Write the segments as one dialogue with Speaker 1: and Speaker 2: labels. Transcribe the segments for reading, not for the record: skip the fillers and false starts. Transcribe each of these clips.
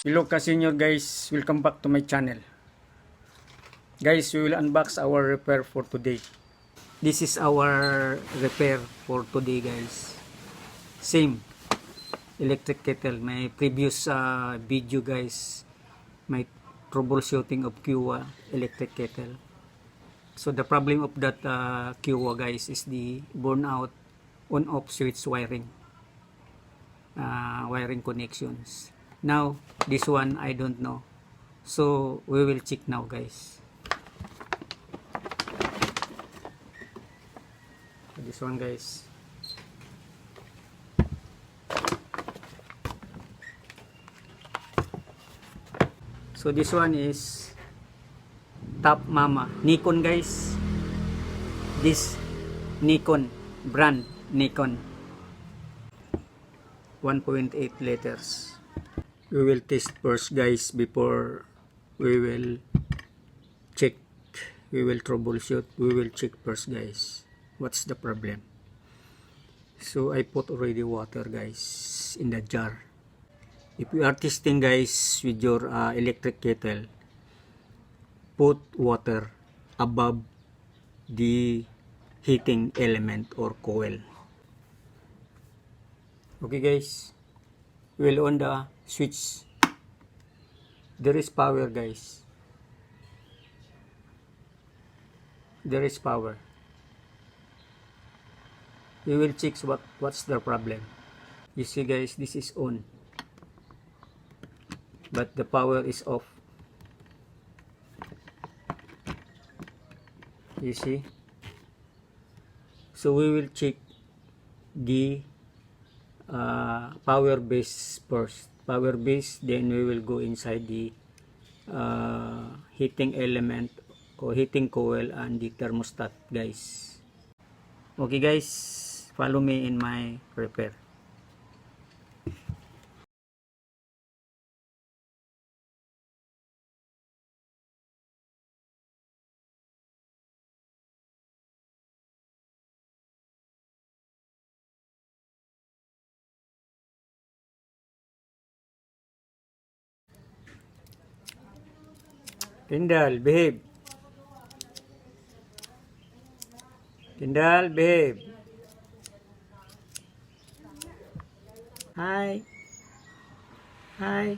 Speaker 1: Hello ka-senior guys, welcome back to my channel. Guys, we will unbox our repair for today. This is our repair for today guys. Same electric kettle. My previous video guys, my troubleshooting of Q1 electric kettle. So the problem of that Q1 guys is the burnout on-off switch wiring. Wiring connections. Now this one I don't know, so we will check now guys. This one guys, so this one is Top Mama Nikon guys. This Nikon brand, Nikon 1.8 liters. We will test first guys before we will check, we will troubleshoot, we will check first guys what's the problem. So I put already water guys in the jar. If you are testing guys with your electric kettle, put water above the heating element or coil. Okay guys, we will on the switch. There is power guys, there is power. We will check what's the problem. You see guys, this is on but the power is off. You see, so we will check the power base first. Power base, then we will go inside the heating element or heating coil and the thermostat guys. Okay guys, follow me in my repair. Kendall, behave. Kendall, behave. Hi. Hi.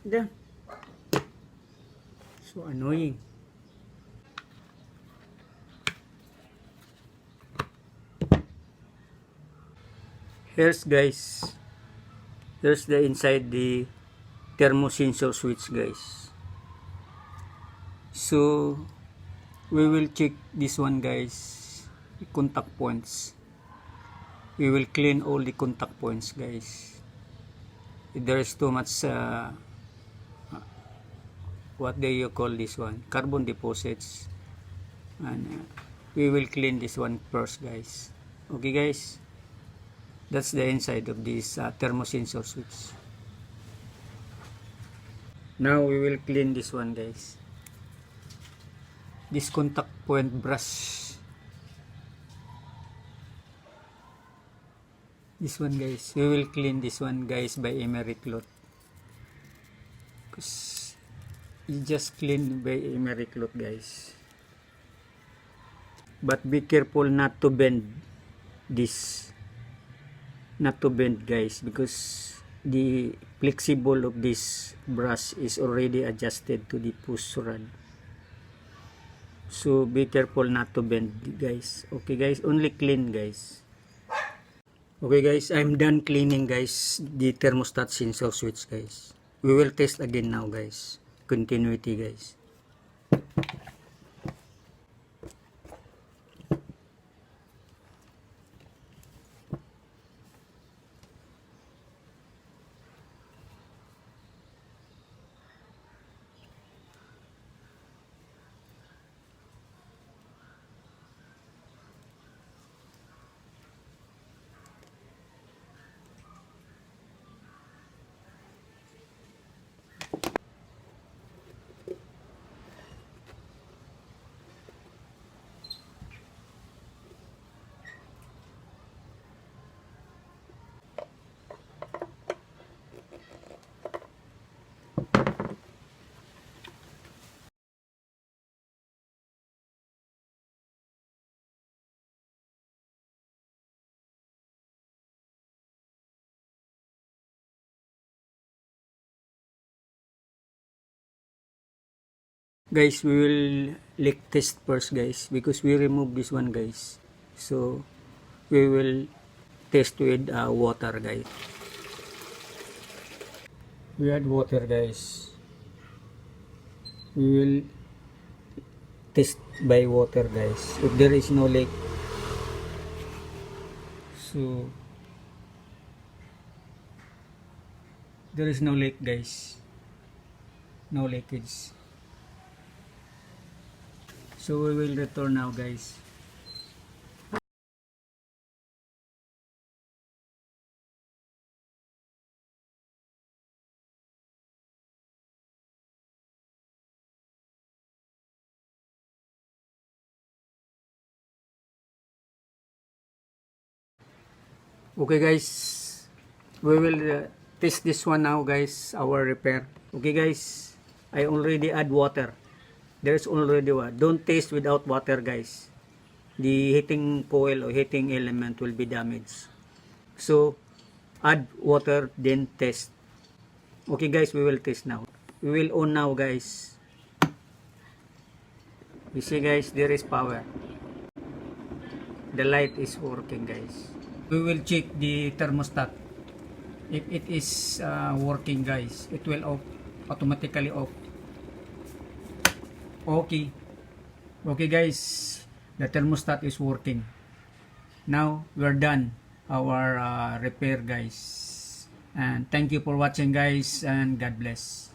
Speaker 1: Yeah, so annoying. Here's guys, here's the inside the thermosensor switch guys. So we will check this one guys, the contact points. We will clean all the contact points guys. If there is too much what do you call this one, carbon deposits, and we will clean this one first guys. Okay guys, that's the inside of this thermosensor switch. Now we will clean this one guys, this contact point brush. This one guys, we will clean this one guys by emery cloth, because you just clean by emery cloth guys. But be careful not to bend this, not to bend guys, because the flexible of this brush is already adjusted to the push rod. So be careful not to bend guys. Okay guys, only clean guys. Okay guys, I'm done cleaning guys the thermostat sensor switch guys. We will test again now guys. Continuity guys. Guys, we will leak test first guys, because we remove this one guys. So we will test with water guys. We add water guys. We will test by water guys. If there is no leak, so there is no leak guys, no leakage. So we will return now guys. Okay guys, we will test this one now guys, our repair. Okay guys, I already add water. There's already water. Don't test without water guys. The heating coil or heating element will be damaged. So add water then test. Okay guys, we will test now. We will on now guys. You see guys, there is power. The light is working guys. We will check the thermostat. If it is working guys, it will off, automatically off. Okay. Okay guys, the thermostat is working. Now we're done our repair guys. And thank you for watching guys, and God bless.